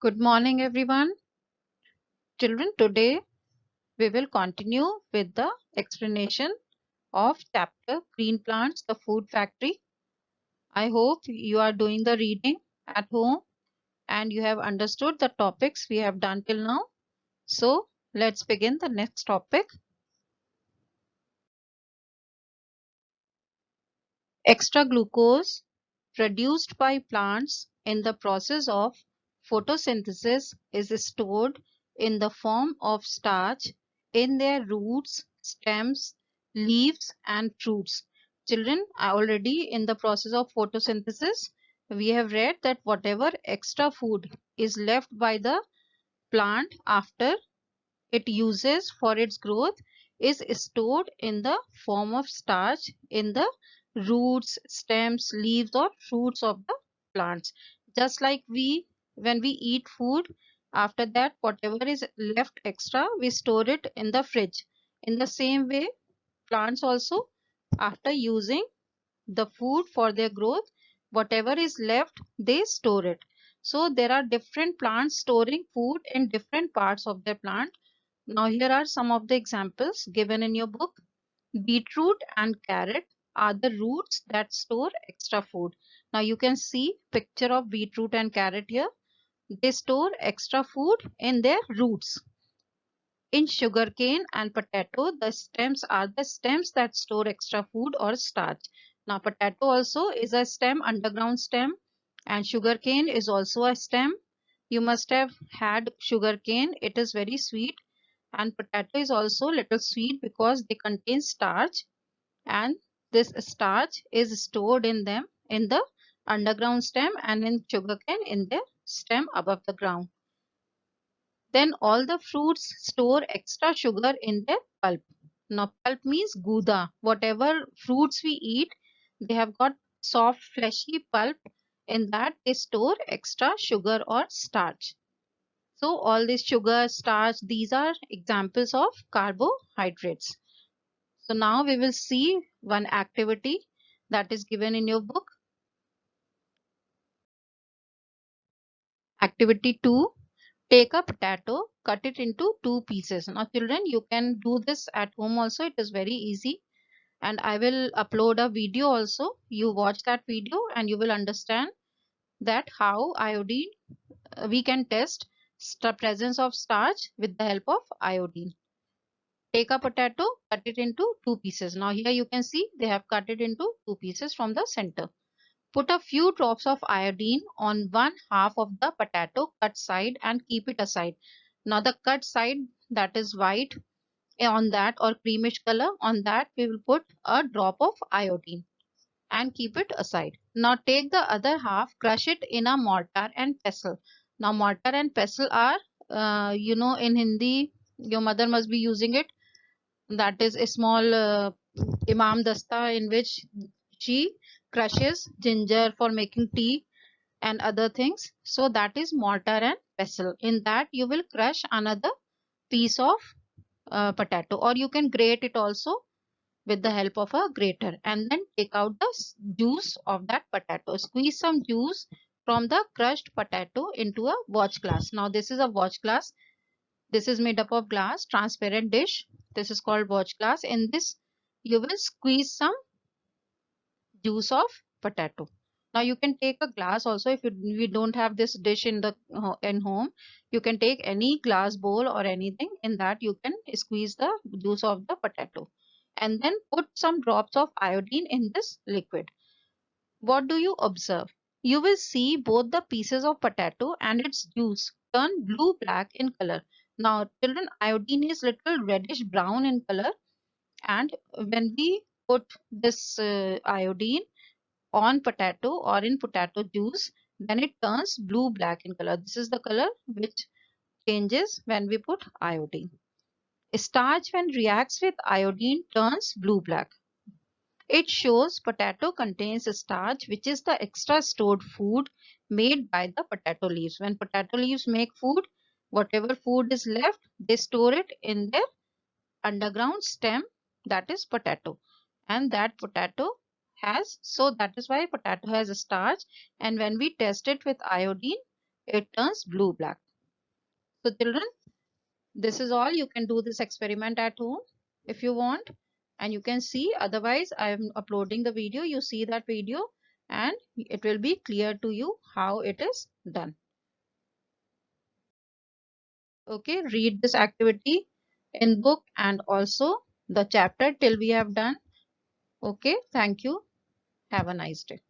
Good morning, everyone. Children, today we will continue with the explanation of chapter Green Plants, the Food Factory. I hope you are doing the reading at home and you have understood the topics we have done till now. So, let's begin the next topic. Extra glucose produced by plants in the process of photosynthesis is stored in the form of starch in their roots, stems, leaves, and fruits. Children, already in the process of photosynthesis, we have read that whatever extra food is left by the plant after it uses for its growth is stored in the form of starch in the roots, stems, leaves, or fruits of the plants. Just like when we eat food, after that, whatever is left extra, we store it in the fridge. In the same way, plants also, after using the food for their growth, whatever is left, they store it. So there are different plants storing food in different parts of their plant. Now here are some of the examples given in your book. Beetroot and carrot are the roots that store extra food. Now you can see picture of beetroot and carrot here. They store extra food in their roots. In sugarcane and potato, the stems are the stems that store extra food or starch. Now potato also is a stem, underground stem, and sugarcane is also a stem. You must have had sugarcane. It is very sweet, and potato is also little sweet because they contain starch, and this starch is stored in them in the underground stem, and in sugarcane in the stem above the ground. Then all the fruits store extra sugar in their pulp. Now pulp means guda. Whatever fruits we eat, they have got soft fleshy pulp. In that they store extra sugar or starch. So all this sugar, starch, these are examples of carbohydrates. So now we will see one activity that is given in your book. Activity 2. Take a potato, cut it into two pieces. Now children, you can do this at home also. It is very easy. And I will upload a video also. You watch that video and you will understand that how iodine we can test the presence of starch with the help of iodine. Take a potato, cut it into two pieces. Now here you can see they have cut it into two pieces from the center. Put a few drops of iodine on one half of the potato cut side and keep it aside. Now the cut side, that is white, on that, or creamish color, on that we will put a drop of iodine and keep it aside. Now take the other half, crush it in a mortar and pestle. Now mortar and pestle are, in Hindi, your mother must be using it. That is a small imam dasta in which she crushes ginger for making tea and other things. So that is mortar and pestle. In that you will crush another piece of potato, or you can grate it also with the help of a grater, and then take out the juice of that potato. Squeeze some juice from the crushed potato into a watch glass. Now this is a watch glass. This is made up of glass, transparent dish. This is called watch glass. In this you will squeeze some juice of potato. Now you can take a glass also. If we don't have this dish in the in home, you can take any glass bowl or anything. In that you can squeeze the juice of the potato and then put some drops of iodine in this liquid. What do you observe? You will see both the pieces of potato and its juice turn blue black in color. Now children, iodine is little reddish brown in color, and when we put this iodine on potato or in potato juice, then it turns blue black in color. This is the color which changes when we put iodine. Starch, when reacts with iodine, turns blue black. It shows potato contains starch, which is the extra stored food made by the potato leaves. When potato leaves make food, whatever food is left, they store it in their underground stem, that is potato. And that potato has, so that is why potato has a starch, and when we test it with iodine, it turns blue black. So children, this is all. You can do this experiment at home if you want, and you can see. Otherwise, I am uploading the video. You see that video and it will be clear to you how it is done. Okay, read this activity in book and also the chapter till we have done. Okay, thank you. Have a nice day.